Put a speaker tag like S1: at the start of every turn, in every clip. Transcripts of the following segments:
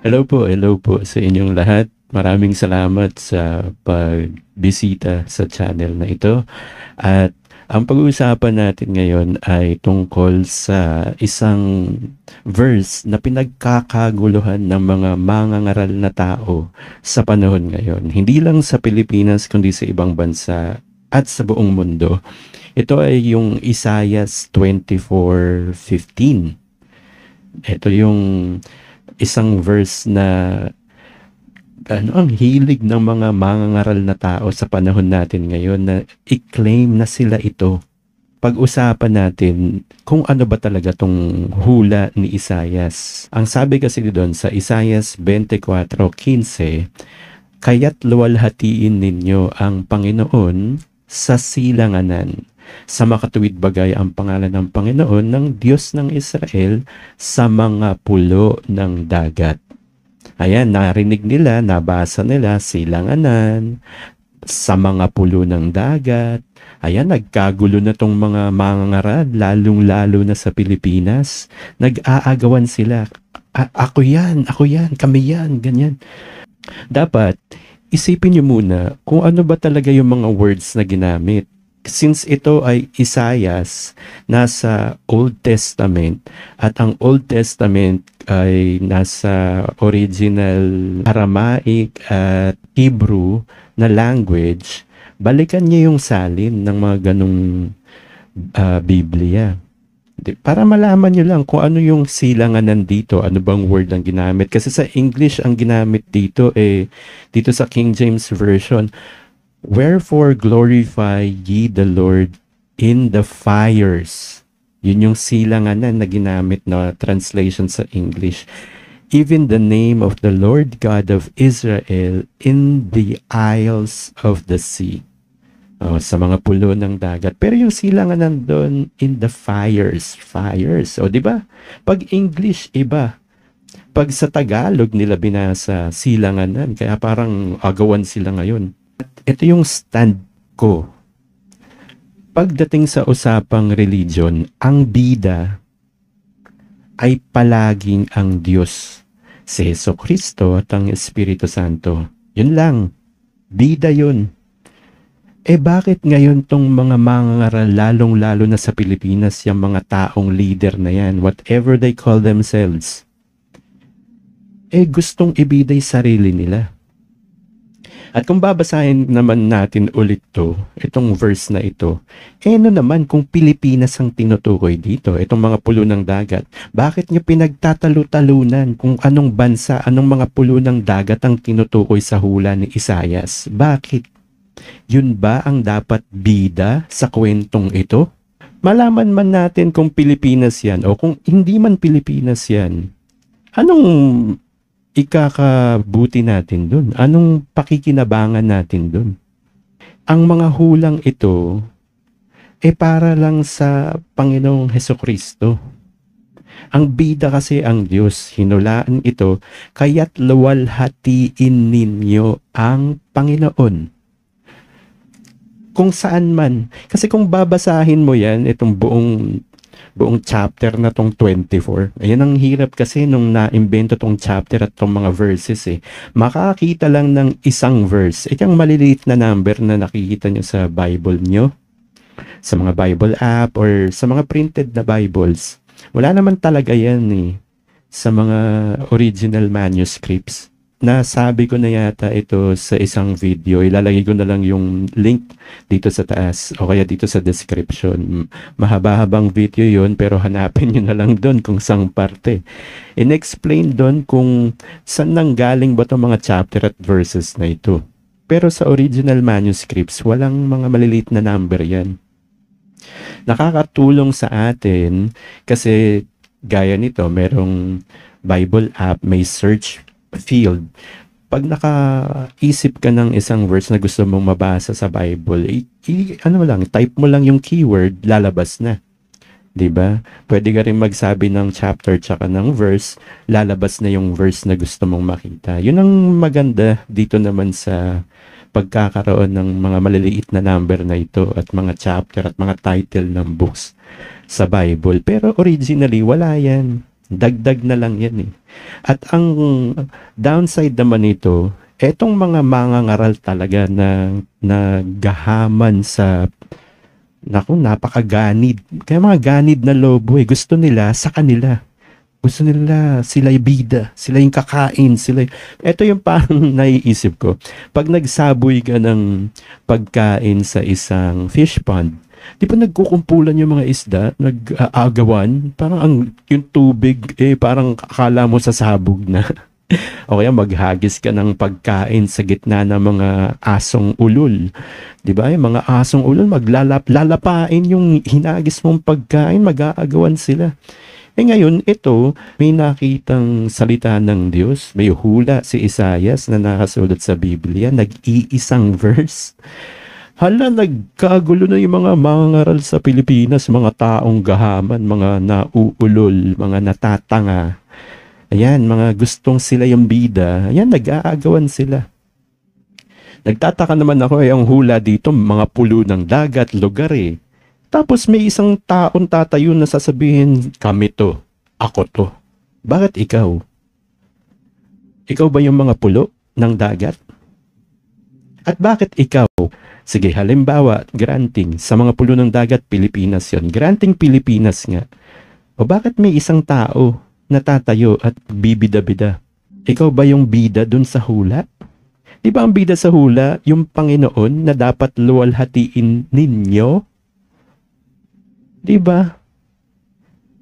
S1: Hello po sa inyong lahat. Maraming salamat sa pagbisita sa channel na ito. At ang pag-uusapan natin ngayon ay tungkol sa isang verse na pinagkakaguluhan ng mga mangangaral na tao sa panahon ngayon. Hindi lang sa Pilipinas kundi sa ibang bansa at sa buong mundo. Ito ay yung Isaiah 24:15. Ito yung isang verse na ang hilig ng mga mangangaral na tao sa panahon natin ngayon na i-claim na sila ito. Pag-usapan natin kung ano ba talaga tong hula ni Isaias. Ang sabi kasi doon sa Isaiah 24:15, "Kaya't luwalhatiin ninyo ang Panginoon sa silanganan. Sa makatuwid bagay ang pangalan ng Panginoon ng Diyos ng Israel sa mga pulo ng dagat." Ayan, narinig nila, nabasa nila, silanganan, sa mga pulo ng dagat. Ayan, nagkagulo na tong mga mangangaral, lalong-lalo na sa Pilipinas. Nag-aagawan sila. Ako yan, kami yan, ganyan. Dapat, isipin nyo muna kung ano ba talaga yung mga words na ginamit. Since ito ay Isaias, nasa Old Testament, at ang Old Testament ay nasa original Aramaic at Hebrew na language, balikan niyo yung salin ng mga ganong Biblia. Para malaman nyo lang kung ano yung silanganan dito, ano bang word ang ginamit. Kasi sa English ang ginamit dito, dito sa King James Version, "Wherefore glorify ye the Lord in the fires." Yun yung silanganan na ginamit na translation sa English. "Even the name of the Lord God of Israel in the isles of the sea." Sa mga pulo ng dagat. Pero yung silanganan doon, in the fires. Fires. Di ba? Pag English, iba. Pag sa Tagalog nila binasa, silanganan. Kaya parang agawan sila ngayon. Ito yung stand ko. Pagdating sa usapang religion, ang bida ay palaging ang Diyos, si Jesucristo at ang Espiritu Santo. Yun lang. Bida yun. Bakit ngayon tong mga mangangaral, lalong-lalo na sa Pilipinas, yung mga taong leader na yan, whatever they call themselves, gustong ibiday sarili nila. At kung babasahin naman natin ulit itong verse na ito, ano naman kung Pilipinas ang tinutukoy dito, itong mga pulo ng dagat, bakit nyo pinagtatalo-talunan kung anong bansa, anong mga pulo ng dagat ang tinutukoy sa hula ni Isaias? Bakit? Yun ba ang dapat bida sa kwentong ito? Malaman man natin kung Pilipinas yan o kung hindi man Pilipinas yan, anong ikakabuti natin dun? Anong pakikinabangan natin dun? Ang mga hulang ito, para lang sa Panginoong Hesukristo. Ang bida kasi ang Diyos, hinulaan ito, "Kaya't luwalhatiin ninyo ang Panginoon." Kung saan man. Kasi kung babasahin mo yan, itong buong chapter na tong 24. Ayan ang hirap kasi nung na-invento tong chapter at tong mga verses Makakita lang ng isang verse. Ito yung maliliit na number na nakikita nyo sa Bible nyo, sa mga Bible app or sa mga printed na Bibles. Wala naman talaga yan eh sa mga original manuscripts. Nasabi ko na yata ito sa isang video. Ilalagay ko na lang yung link dito sa taas o kaya dito sa description. Mahaba-habang video yon, pero hanapin nyo na lang doon kung sang parte. In-explain doon kung saan nanggaling ba itong mga chapter at verses na ito. Pero sa original manuscripts, walang mga maliliit na number yan. Nakakatulong sa atin kasi gaya nito, merong Bible app, may search field. Pag nakaisip ka ng isang verse na gusto mong mabasa sa Bible, ano lang, type mo lang yung keyword, lalabas na. 'Di ba? Pwede ka rin magsabi ng chapter tsaka ng verse, lalabas na yung verse na gusto mong makita. Yun ang maganda dito naman sa pagkakaroon ng mga maliliit na number na ito at mga chapter at mga title ng books sa Bible. Pero originally, wala yan. Dagdag na lang yan eh. At ang downside naman nito, etong mga mangangaral talaga na gahaman sa napakaganid. Kaya mga ganid na lobo eh. Gusto nila sa kanila. Gusto nila sila yung bida, sila yung kakain, Ito yung parang naiisip ko. Pag nagsaboy ka ng pagkain sa isang fish pond, di ba nagkukumpulan yung mga isda, nag-aagawan, parang yung tubig, parang akala mo sasabog na. O kaya maghagis ka ng pagkain sa gitna ng mga asong ulol. Di ba? Yung mga asong ulol, lalapain yung hinagis mong pagkain, mag-aagawan sila. Ngayon, ito, may nakitang salita ng Diyos, may hula si Isaias na nakasulat sa Biblia, nag-iisang verse. Hala, nagkagulo na yung mga mangangaral sa Pilipinas, mga taong gahaman, mga nauulol, mga natatanga. Ayan, mga gustong sila yung bida. Ayan, nag-aagawan sila. Nagtataka naman ako, ang hula dito, mga pulo ng dagat, lugar eh. Tapos may isang taong tatayo na sasabihin, kami to, ako to. Bakit ikaw? Ikaw ba yung mga pulo ng dagat? At bakit ikaw? Sige, halimbawa, granting, sa mga pulo ng dagat, Pilipinas yon. Granting Pilipinas nga. O bakit may isang tao na tatayo at bibida-bida? Ikaw ba yung bida dun sa hula? Di ba ang bida sa hula, yung Panginoon na dapat luwalhatiin ninyo? Di ba?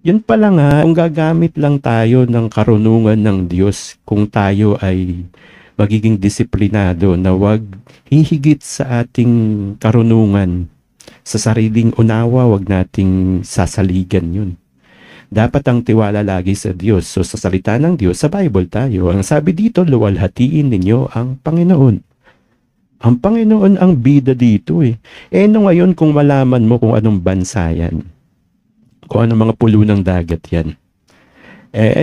S1: Yun pala nga, kung gagamit lang tayo ng karunungan ng Diyos, kung tayo ay magiging disiplinado na wag hihigit sa ating karunungan, sa sariling unawa, wag nating sasaligan yun. Dapat ang tiwala lagi sa Diyos. So sa salita ng Diyos, sa Bible tayo, ang sabi dito, luwalhatiin ninyo ang Panginoon. Ang Panginoon ang bida dito eh. No ngayon kung malaman mo kung anong bansa yan, kung anong mga pulo ng dagat yan,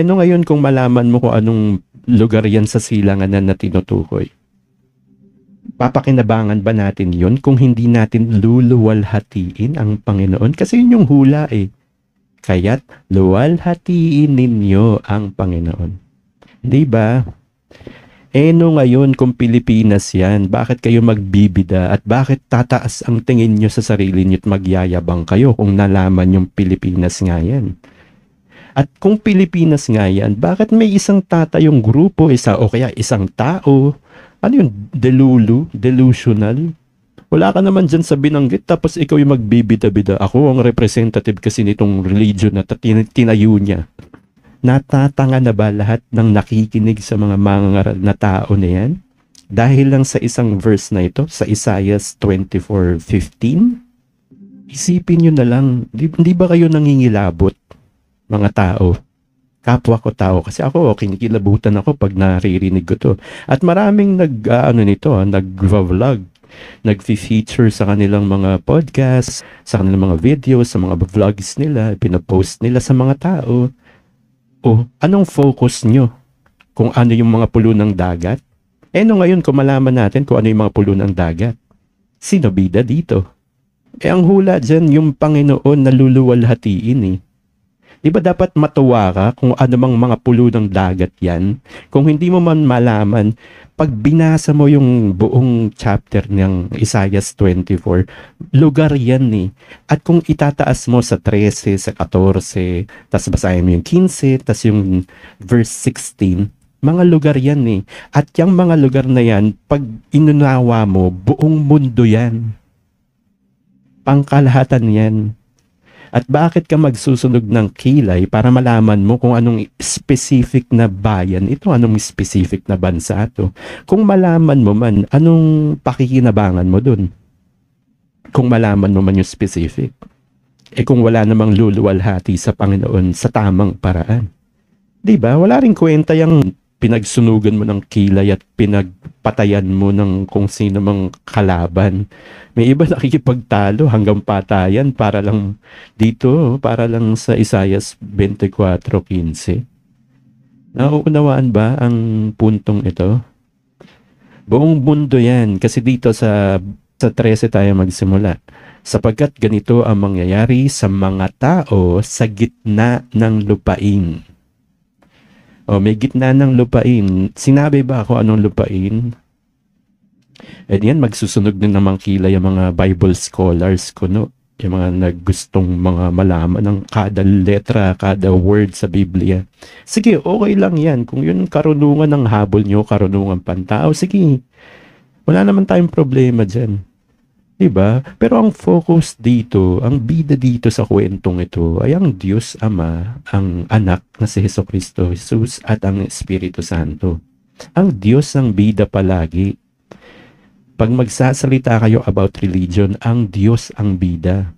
S1: no ngayon kung malaman mo kung anong lugar yan sa silangan na tinutukoy, papakinabangan ba natin yun kung hindi natin luluwalhatiin ang Panginoon? Kasi yun yung hula eh. Kaya't luwalhatiin ninyo ang Panginoon. Di ba? No ngayon kung Pilipinas yan, bakit kayo magbibida at bakit tataas ang tingin nyo sa sarili nyo at magyayabang kayo kung nalaman yung Pilipinas nga yan? At kung Pilipinas nga yan, bakit may isang tatayong grupo, o kaya isang tao? Ano yun? Delusional? Wala ka naman dyan sa binanggit, tapos ikaw yung magbibida-bida. Ako ang representative kasi nitong religion na tinayo niya. Natatanga na ba lahat ng nakikinig sa mga mangangaral na tao na yan? Dahil lang sa isang verse na ito, sa Isaiah 24:15? Isipin nyo na lang, di ba kayo nangingilabot, mga tao? Kapwa ko tao. Kasi ako, kinikilabutan ako pag naririnig ko to. At maraming nag-vlog, nag-feature sa kanilang mga podcast, sa kanilang mga videos, sa mga vlogs nila, pinapost nila sa mga tao. Anong focus nyo? Kung ano yung mga pulo ng dagat? No ngayon, kung malaman natin kung ano yung mga pulo ng dagat, sino bida dito? Ang hula dyan, yung Panginoon na luluwalhatiin eh. Di ba dapat matuwa ka kung ano mang mga pulo ng dagat yan? Kung hindi mo man malaman, pag binasa mo yung buong chapter ng Isaiah 24, lugar yan eh. At kung itataas mo sa 13, sa 14, tas basahin mo yung 15, tas yung verse 16, mga lugar yan eh. At yung mga lugar na yan, pag inunawa mo, buong mundo yan. Pangkalahatan yan. At bakit ka magsusunog ng kilay para malaman mo kung anong specific na bayan ito, anong specific na bansa ito. Kung malaman mo man, anong pakikinabangan mo dun? Kung malaman mo man yung specific. Kung wala namang luluwalhati sa Panginoon sa tamang paraan. Diba? Wala rin kwenta yung pinagsunugan mo ng kilay at pinagpatayan mo ng kung sino mang kalaban. May iba nakikipagtalo hanggang patayan para lang dito, para lang sa Isaiah 24:15. Nauunawaan ba ang puntong ito? Buong mundo yan, kasi dito sa 13 tayo magsimula. Sapagkat ganito ang mangyayari sa mga tao sa gitna ng lupain. May gitna ng lupain. Sinabi ba ako anong lupain? Yan, magsusunog din naman kilay yung mga Bible scholars ko, no? Yung mga naggustong mga malaman ng kada letra, kada word sa Biblia. Sige, okay lang yan. Kung yun karunungan ng habol nyo, karunungan pantao, sige. Wala naman tayong problema dyan. Diba? Pero ang focus dito, ang bida dito sa kwentong ito ay ang Diyos Ama, ang anak na si Jesucristo Jesus at ang Espiritu Santo. Ang Diyos ang bida palagi. Pag magsasalita kayo about religion, ang Diyos ang bida.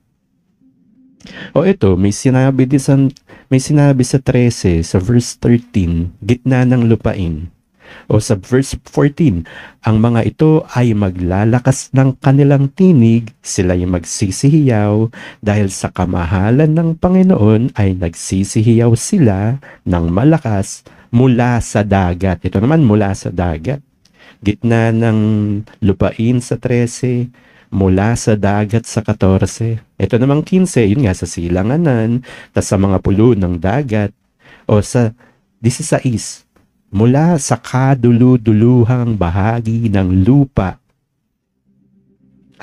S1: Ito, may sinabi sa 13, sa verse 13, gitna ng lupain. Sa verse 14, ang mga ito ay maglalakas ng kanilang tinig, sila'y magsisihiyaw, dahil sa kamahalan ng Panginoon ay nagsisihiyaw sila ng malakas mula sa dagat. Ito naman mula sa dagat. Gitna ng lupain sa 13, mula sa dagat sa 14. Ito namang 15, yun nga sa silanganan, tas sa mga pulo ng dagat. Sa 16, mula sa kaduluduluhang bahagi ng lupa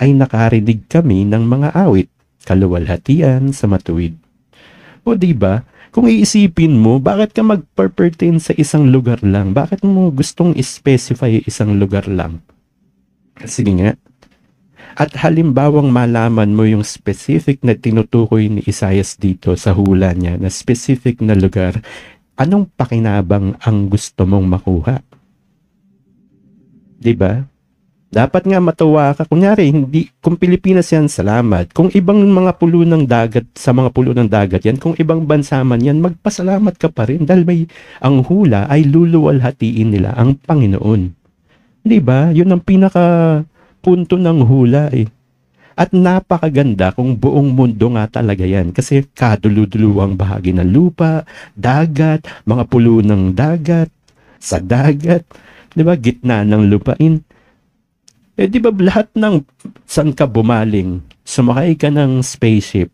S1: ay nakarinig kami ng mga awit, kaluwalhatian sa matuwid. Diba? Kung iisipin mo, bakit ka mag-pertain sa isang lugar lang? Bakit mo gustong specify isang lugar lang? Sige nga. At halimbawang malaman mo yung specific na tinutukoy ni Isaiah dito sa hula niya, na specific na lugar, anong pakinabang ang gusto mong makuha? Diba? Dapat nga matuwa ka. Kunyari, kung Pilipinas yan, salamat. Kung ibang mga pulo ng dagat, sa mga pulo ng dagat yan, kung ibang bansa man yan, magpasalamat ka pa rin dahil ang hula ay luluwalhatiin nila ang Panginoon. Diba? Yun ang pinaka punto ng hula eh. At napakaganda kung buong mundo nga talaga yan. Kasi kaduluduluang bahagi ng lupa, dagat, mga pulo ng dagat, sa dagat, di ba, gitna ng lupain. Di ba lahat ng saan ka bumaling, sumakay ka ng spaceship.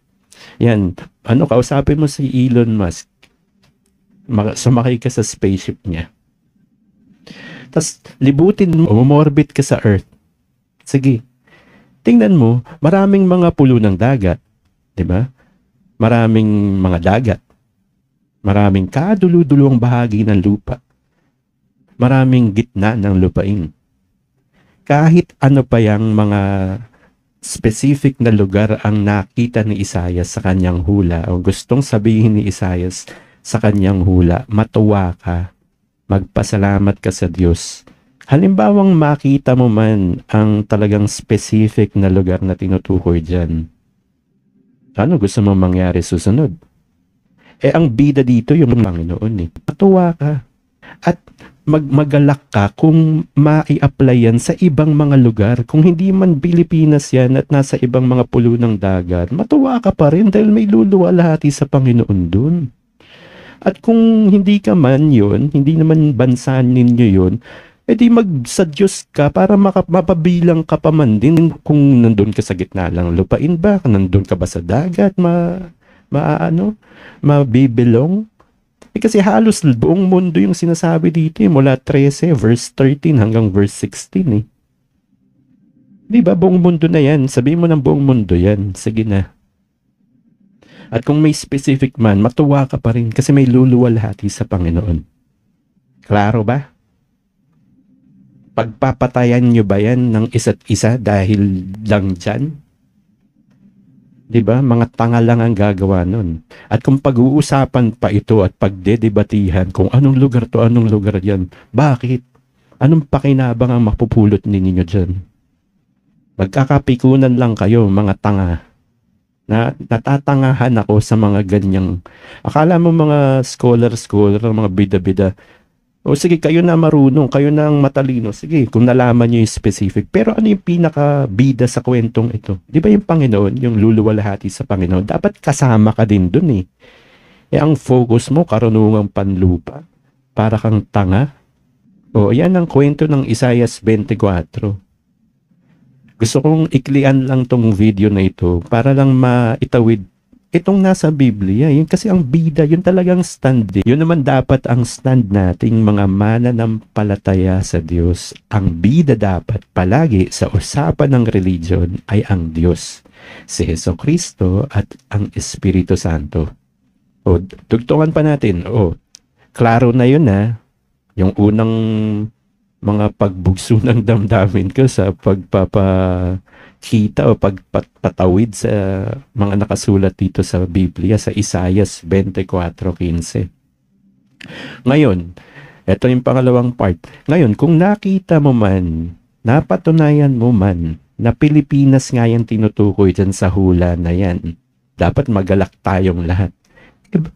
S1: Yan, kausapin mo si Elon Musk. Sumakay ka sa spaceship niya. Tapos libutin mo, umorbit ka sa Earth. Sige. Tingnan mo, maraming mga pulo ng dagat, 'di ba? Maraming mga dagat. Maraming kaduludulong bahagi ng lupa. Maraming gitna ng lupain. Kahit ano pa yang mga specific na lugar ang nakita ni Isaiah sa kanyang hula o gustong sabihin ni Isaiah sa kanyang hula, matuwa ka, magpasalamat ka sa Diyos. Halimbawang makita mo man ang talagang specific na lugar na tinutukoy dyan, ano gusto mong mangyari susunod? Ang bida dito yung Panginoon eh. Matuwa ka. At magalak ka kung mai-apply yan sa ibang mga lugar. Kung hindi man Pilipinas yan at nasa ibang mga pulo ng dagat, matuwa ka pa rin dahil may luluwalhati sa Panginoon dun. At kung hindi ka man yun, hindi naman bansa ninyo yun, di sa Diyos ka para mapabilang ka pa man din kung nandun ka sa gitna lang lupain ba, nandun ka ba sa dagat, maano, mabibilong. Kasi halos buong mundo yung sinasabi dito mula 13 verse 13 hanggang verse 16 eh. Di ba buong mundo na yan? Sabihin mo ng buong mundo yan. Sige na. At kung may specific man, matuwa ka pa rin kasi may luluwalhati sa Panginoon. Klaro ba? Pagpapatayan nyo ba yan ng isa't isa dahil lang dyan? Diba? Mga tanga lang ang gagawa nun. At kung pag-uusapan pa ito at pagdedebatihan kung anong lugar to, anong lugar yan, bakit? Anong pakinabang ang mapupulot ninyo dyan? Magkakapikunan lang kayo, mga tanga. Natatangahan ako sa mga ganyang, akala mo mga scholar, mga bida-bida, o sige, kayo na marunong, kayo na ang matalino. Sige, kung nalaman nyo yung specific. Pero ano yung pinaka-bida sa kwentong ito? Di ba yung Panginoon, yung luluwalhati sa Panginoon, dapat kasama ka din dun eh. Ang focus mo, karunungang panlupa, para kang tanga. O, yan ang kwento ng Isaiah 24. Gusto kong iklian lang tong video na ito para lang maitawid itong nasa Biblia. Yun kasi ang bida, yun talagang stand. Yun naman dapat ang stand nating mga mananampalataya sa Diyos. Ang bida dapat palagi sa usapan ng religion ay ang Diyos, si Jesucristo at ang Espiritu Santo. O, tugtungan pa natin. O, klaro na yun ha. Yung unang mga pagbugso ng damdamin ko sa pagpapakita o pagpatawid sa mga nakasulat dito sa Biblia sa Isaiah 24:15. Ngayon, ito yung pangalawang part. Ngayon, kung nakita mo man, napatunayan mo man na Pilipinas nga yung tinutukoy dyan sa hula na yan, dapat magalak tayong lahat.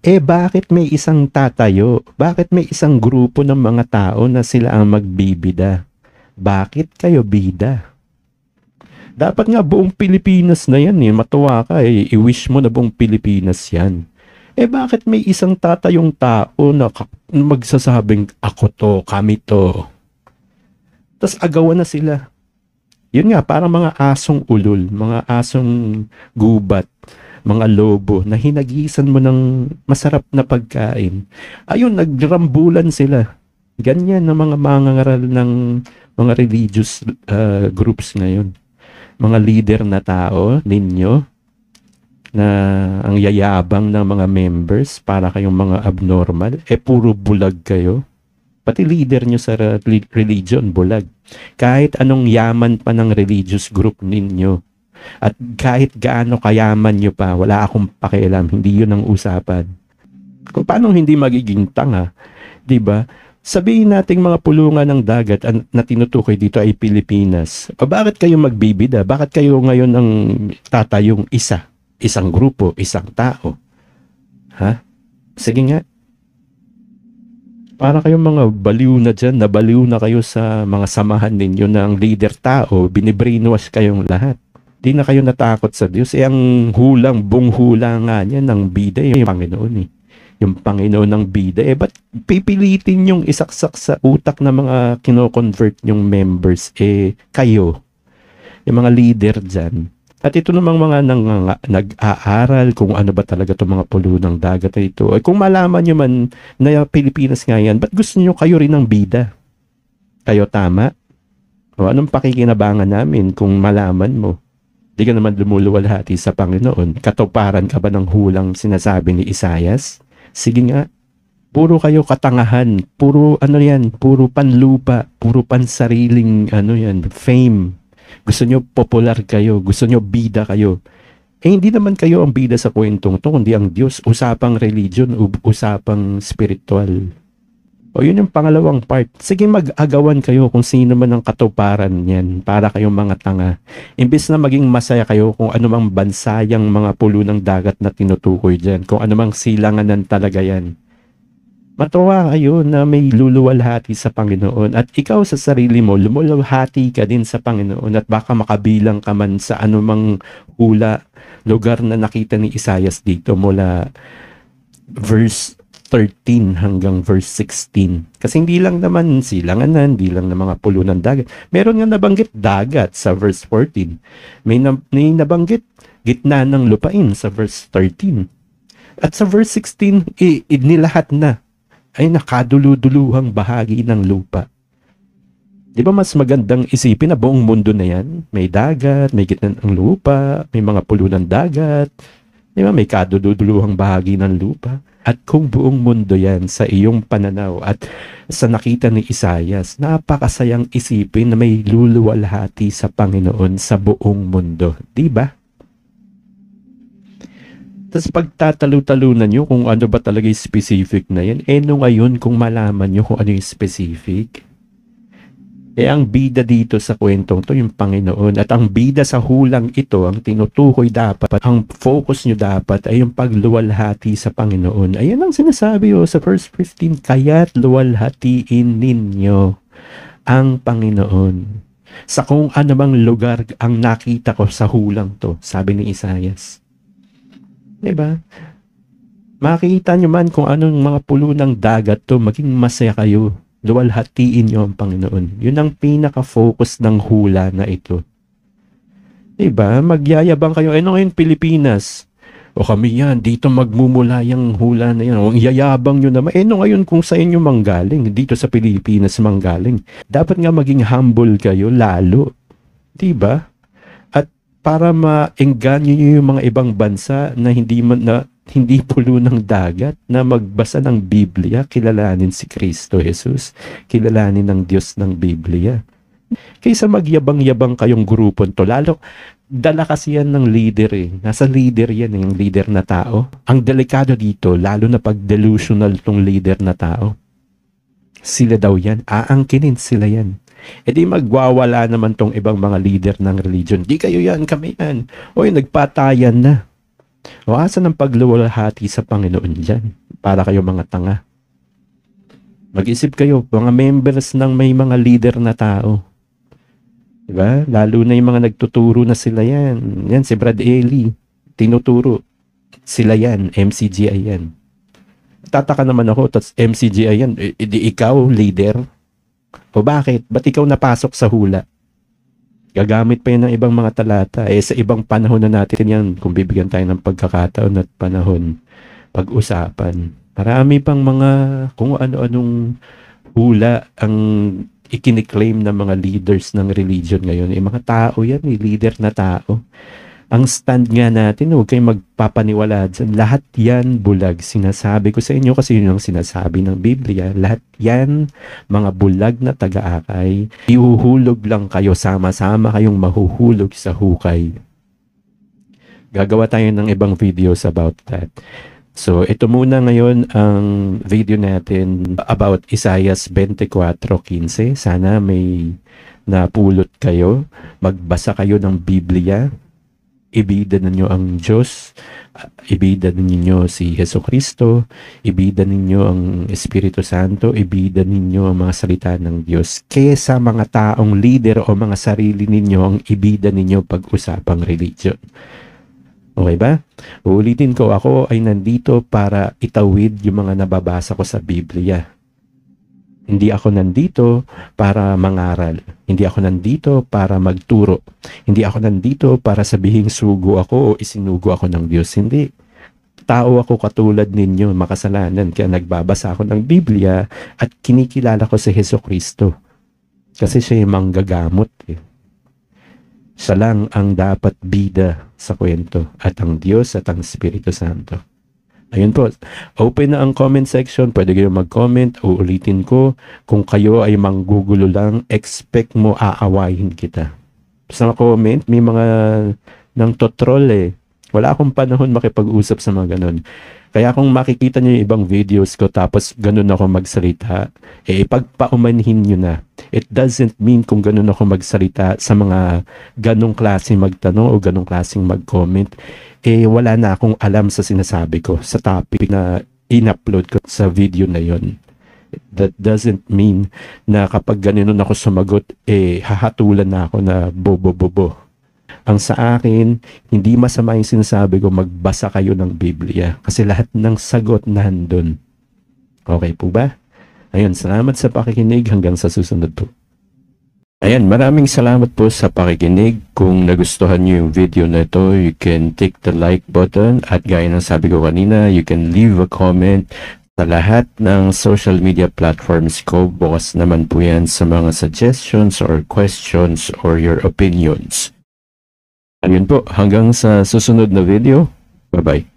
S1: Bakit may isang tatayo? Bakit may isang grupo ng mga tao na sila ang magbibida? Bakit kayo bida? Dapat nga buong Pilipinas na yan eh. Matuwa ka eh. I-wish mo na buong Pilipinas yan. Bakit may isang tatayong tao na magsasabing ako to, kami to? Tapos agawan na sila. Yun nga, parang mga asong ulol, mga asong gubat, mga lobo na hinagisan mo ng masarap na pagkain. Ayun, nagrambulan sila. Ganyan na mga mangangaral ng mga religious groups ngayon. Mga leader na tao ninyo na ang yayabang ng mga members para kayong mga abnormal. Puro bulag kayo. Pati leader nyo sa religion, bulag. Kahit anong yaman pa ng religious group ninyo. At kahit gaano kayaman nyo pa, wala akong pakialam, hindi yun ang usapan. Kung paano hindi magiging tanga, di ba? Sabihin nating mga pulungan ng dagat na tinutukoy dito ay Pilipinas. O bakit kayo magbibida? Bakit kayo ngayon ang tatayong isang grupo, isang tao? Ha? Sige nga. Para kayong mga baliw na dyan, nabaliw na kayo sa mga samahan ninyo ng leader tao, binibrainwash kayong lahat. Di na kayo natakot sa Diyos. Ang buong hula nga niya ng bida, yung Panginoon eh. Yung Panginoon ng bida. Ba't pipilitin yung isaksak sa utak ng mga kino-convert yung members? Kayo. Yung mga leader dyan. At ito namang mga nag-aaral kung ano ba talaga itong mga pulo ng dagat na ito. Kung malaman nyo man na Pilipinas nga yan, ba't gusto nyo kayo rin ng bida? Kayo tama? O anong pakikinabangan namin kung malaman mo? Di ka naman lumuluwalhati sa Panginoon. Katuparan ka ba ng hulang sinasabi ni Isaias? Sige nga. Puro kayo katangahan. Puro puro panlupa. Puro pansariling fame. Gusto nyo popular kayo. Gusto nyo bida kayo. Hindi naman kayo ang bida sa kwentong to, kundi ang Diyos. Usapang religion, usapang spiritual. O yun yung pangalawang part. Sige, mag-agawan kayo kung sino man ang katuparan niyan para kayong mga tanga. Imbis na maging masaya kayo kung anumang bansayang mga pulo ng dagat na tinutukoy dyan. Kung anumang silanganan talaga yan. Matuwa kayo na may luluwalhati sa Panginoon. At ikaw sa sarili mo, lumuluwalhati ka din sa Panginoon. At baka makabilang ka man sa anumang lugar na nakita ni Isaias dito mula verse 13 hanggang verse 16. Kasi hindi lang naman silanganan, hindi lang na mga pulo ng dagat. Meron nga nabanggit dagat sa verse 14. May nabanggit gitna ng lupain sa verse 13. At sa verse 16, inilahat na ay nakaduluduluhang bahagi ng lupa. Di ba mas magandang isipin na buong mundo na yan? May dagat, may gitna ng lupa, may mga pulo ng dagat, di ba? May kaduluduluhang bahagi ng lupa. At kung buong mundo yan sa iyong pananaw at sa nakita ni Isaias, napakasayang isipin na may luluwalhati sa Panginoon sa buong mundo. Di ba? Tapos pagtatalo-talunan nyo kung ano ba talaga yung specific na yan, no ngayon kung malaman nyo kung ano yung specific, ang bida dito sa kwentong to yung Panginoon. At ang bida sa hulang ito, ang tinutukoy dapat, ang focus nyo dapat ay yung pagluwalhati sa Panginoon. Ayan ang sinasabi sa verse 15, kaya't luwalhatiin ninyo ang Panginoon. Sa kung anumang lugar ang nakita ko sa hulang to, sabi ni Isaias. Diba? Makikita nyo man kung anong mga pulo ng dagat to, maging masaya kayo. Luwalhatiin nyo ang Panginoon. Yun ang pinaka-focus ng hula na ito. Diba? Magyayabang kayo. Ano ngayon Pilipinas? O kami yan, dito magmumula yung hula na yan. O iyayabang nyo naman. No ngayon kung sa inyo manggaling, dito sa Pilipinas manggaling. Dapat nga maging humble kayo lalo. Diba? At para ma-engganyo nyo yung mga ibang bansa na hindi pulo ng dagat, na magbasa ng Biblia, kilalanin si Kristo Jesus, kilalanin ng Diyos ng Biblia. Kaysa magyabang-yabang kayong grupon to, lalo, dala kasi yan ng leader Nasa leader yan, yung leader na tao. Ang delikado dito, lalo na pag delusional tong leader na tao. Sila daw yan, aangkinin sila yan. Di magwawala naman tong ibang mga leader ng religion. Di kayo yan, kami yan. Oy, nagpatayan na. O asan ang pagluwalhati sa Panginoon dyan? Para kayo mga tanga. Mag-isip kayo, mga members ng may mga leader na tao. Diba? Lalo na yung mga nagtuturo na sila yan. Yan, si Brad Ely. Tinuturo. Sila yan, MCGI yan. Tataka naman ako, tas MCGI yan. Di ikaw, leader? O bakit? Ba't ikaw napasok sa hula? Gagamit pa yan ng ibang mga talata. Sa ibang panahon na natin yan, kung bibigyan tayo ng pagkakataon at panahon, pag-usapan. Marami pang mga kung ano-anong hula ang ikiniklaim ng mga leaders ng religion ngayon. Mga tao yan, leader na tao. Ang stand nga natin, huwag kayong magpapaniwala dyan. Lahat yan bulag. Sinasabi ko sa inyo kasi yun ang sinasabi ng Biblia. Lahat yan mga bulag na taga-akay. Ihuhulog lang kayo, sama-sama kayong mahuhulog sa hukay. Gagawa tayo ng ibang videos about that. So, ito muna ngayon ang video natin about Isaiah 24:15. Sana may napulot kayo. Magbasa kayo ng Biblia. Ibida ninyo ang Diyos, ibida ninyo si Jesucristo, ibida ninyo ang Espiritu Santo, ibida ninyo ang mga salita ng Diyos. Kesa mga taong leader o mga sarili ninyo ang ibida ninyo pag-usapang religion. Okay ba? Uulitin ko, ako ay nandito para itawid yung mga nababasa ko sa Biblia. Hindi ako nandito para mangaral. Hindi ako nandito para magturo. Hindi ako nandito para sabihing sugo ako o isinugo ako ng Diyos. Hindi. Tao ako katulad ninyo, makasalanan. Kaya nagbabasa ako ng Biblia at kinikilala ko si Jesucristo. Kasi siya yung manggagamot. Siya lang ang dapat bida sa kwento. At ang Diyos at ang Espiritu Santo. Ayun po, open na ang comment section. Pwede kayo mag-comment. Uulitin ko, kung kayo ay manggugulo lang, expect mo aawahin kita. Sa comment, may mga nang totroll Wala akong panahon makipag-usap sa mga ganun. Kaya kung makikita nyo yung ibang videos ko tapos ganun ako magsalita, pagpaumanhin nyo na. It doesn't mean kung ganun ako magsalita sa mga ganong klaseng magtanong o ganong klaseng mag-comment, wala na akong alam sa sinasabi ko, sa topic na in-upload ko sa video na yon. That doesn't mean na kapag ganun ako sumagot, hahatulan na ako na bobo-bobo. Ang sa akin, hindi masama yung sinasabi ko, magbasa kayo ng Biblia. Kasi lahat ng sagot nandun. Okay po ba? Ayun, salamat sa pakikinig. Hanggang sa susunod po. Ayan, maraming salamat po sa pakikinig. Kung nagustuhan niyo yung video na ito, you can click the like button at gaya ng sabi ko kanina, you can leave a comment sa lahat ng social media platforms ko. Bukas naman po yan sa mga suggestions or questions or your opinions. Ayun po, hanggang sa susunod na video. Bye-bye.